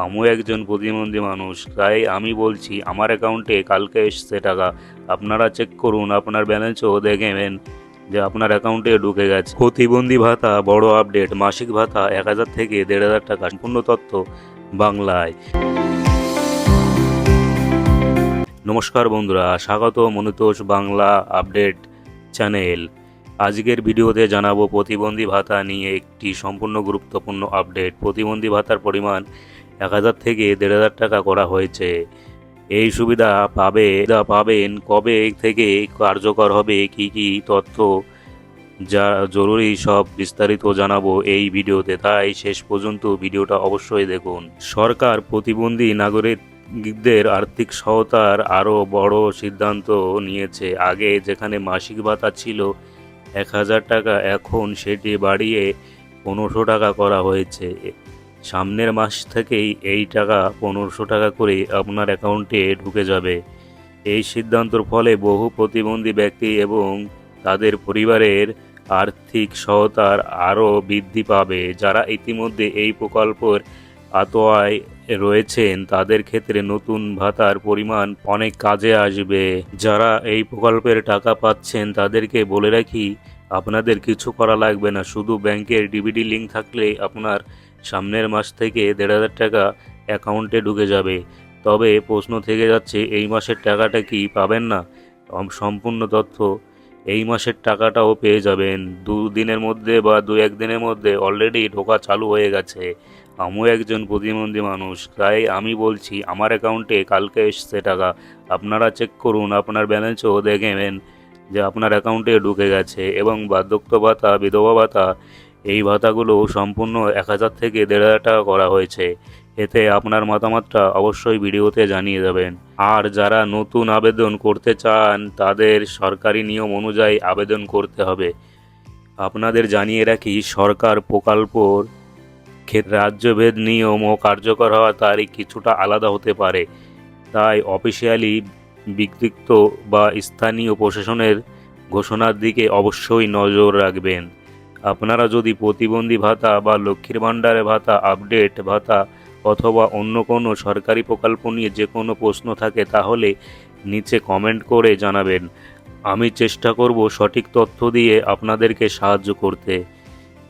আমিও একজন প্রতিবন্ধী মানুষ, তাই আমি বলছি আমার অ্যাকাউন্টে কালকে এসছে টাকা। আপনারা চেক করুন, আপনার ব্যালেন্সও দেখবেন যে আপনার অ্যাকাউন্টে ঢুকে গেছে। প্রতিবন্ধী ভাতা বড় আপডেট, মাসিক ভাতা 1,000 থেকে 1,500 টাকা। সম্পূর্ণ তথ্য বাংলায়। নমস্কার বন্ধুরা, স্বাগত মনুতোষ বাংলা আপডেট চ্যানেল। আজকের ভিডিওতে জানাবো প্রতিবন্ধী ভাতা নিয়ে একটি সম্পূর্ণ গুরুত্বপূর্ণ আপডেট। প্রতিবন্ধী ভাতার পরিমাণ 1,000 থেকে 1,500 টাকা করা হয়েছে। এই সুবিধা পাবেন কবে থেকে, কার্যকর হবে, কি কি তথ্য যা জরুরি, সব বিস্তারিত জানাবো এই ভিডিওতে, তাই শেষ পর্যন্ত ভিডিওটা অবশ্যই দেখুন। সরকার প্রতিবন্ধী নাগরিকদের আর্থিক সহায়তার আরও বড় সিদ্ধান্ত নিয়েছে। আগে যেখানে মাসিক ভাতা ছিল 1,000 টাকা, এখন সেটি বাড়িয়ে 1,500 টাকা করা হয়েছে। সামনের মাস থেকেই এই টাকা 1,500 টাকা করে আপনার অ্যাকাউন্টে ঢুকে যাবে। এই সিদ্ধান্তের ফলে বহু প্রতিবন্ধী ব্যক্তি এবং তাদের পরিবারের আর্থিক সহায়তার আরও বৃদ্ধি পাবে। যারা ইতিমধ্যে এই প্রকল্পের আওতায় রয়েছেন তাদের ক্ষেত্রে নতুন ভাতার পরিমাণ অনেক কাজে আসবে। যারা এই প্রকল্পের টাকা পাচ্ছেন তাদেরকে বলে রাখি, আপনাদের কিছু করা লাগবে না, শুধু ব্যাংকের ডিবিটি লিঙ্ক থাকলে আপনার সামনের মাস থেকে 1,500 টাকা অ্যাকাউন্টে ঢুকে যাবে। তবে প্রশ্ন থেকে যাচ্ছে, এই মাসের টাকাটা কি পাবেন না? সম্পূর্ণ তথ্য, এই মাসের টাকাটাও পেয়ে যাবেন। 2 দিনের মধ্যে বা 2-1 দিনের মধ্যে অলরেডি ঢোকা চালু হয়ে গেছে। আমিও একজন প্রতিবন্ধী মানুষ, তাই আমি বলছি আমার অ্যাকাউন্টে কালকে এসছে টাকা। আপনারা চেক করুন, আপনার ব্যালেন্সও দেখবেন যে আপনার অ্যাকাউন্টে ঢুকে গেছে। এবং বার্ধক্য ভাতা, বিধবা ভাতা, এই ভাতাগুলো সম্পূর্ণ 1,000 থেকে 1,500 টাকা করা হয়েছে। এতে আপনার মতামতটা অবশ্যই ভিডিওতে জানিয়ে দেবেন। আর যারা নতুন আবেদন করতে চান তাদের সরকারি নিয়ম অনুযায়ী আবেদন করতে হবে। আপনাদের জানিয়ে রাখি, সরকার প্রকল্পর ক্ষেত্রে রাজ্যভেদ নিয়ম ও কার্যকর হওয়ার তারিখ কিছুটা আলাদা হতে পারে, তাই অফিসিয়ালি বিজ্ঞপ্তি বা স্থানীয় প্রশাসনের ঘোষণার দিকে অবশ্যই নজর রাখবেন। আপনারা যদি প্রতিবন্ধী ভাতা বা লক্ষ্মীর ভাণ্ডারের ভাতা, আপডেট ভাতা অথবা অন্য কোনো সরকারি প্রকল্প নিয়ে যে কোনো প্রশ্ন থাকে তাহলে নিচে কমেন্ট করে জানাবেন। আমি চেষ্টা করব সঠিক তথ্য দিয়ে আপনাদেরকে সাহায্য করতে।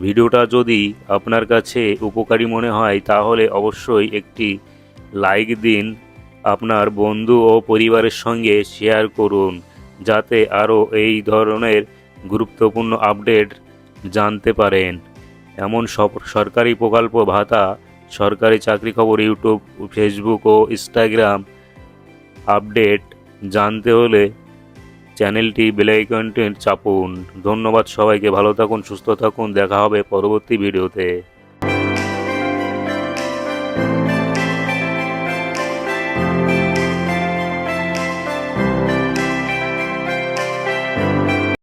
ভিডিওটা যদি আপনার কাছে উপকারী মনে হয় তাহলে অবশ্যই একটি লাইক দিন, আপনার বন্ধু ও পরিবারের সঙ্গে শেয়ার করুন যাতে আরও এই ধরনের গুরুত্বপূর্ণ আপডেট জানতে পারেন। এমন সব সরকারি প্রকল্প, ভাতা, সরকারি চাকরি খবর, ইউটিউব, ফেসবুক ও ইনস্টাগ্রাম আপডেট জানতে হলে চ্যানেলটি বেল আইকনটি চাপুন। ধন্যবাদ সবাইকে, ভালো থাকুন, সুস্থ থাকুন, দেখা হবে পরবর্তী ভিডিওতে।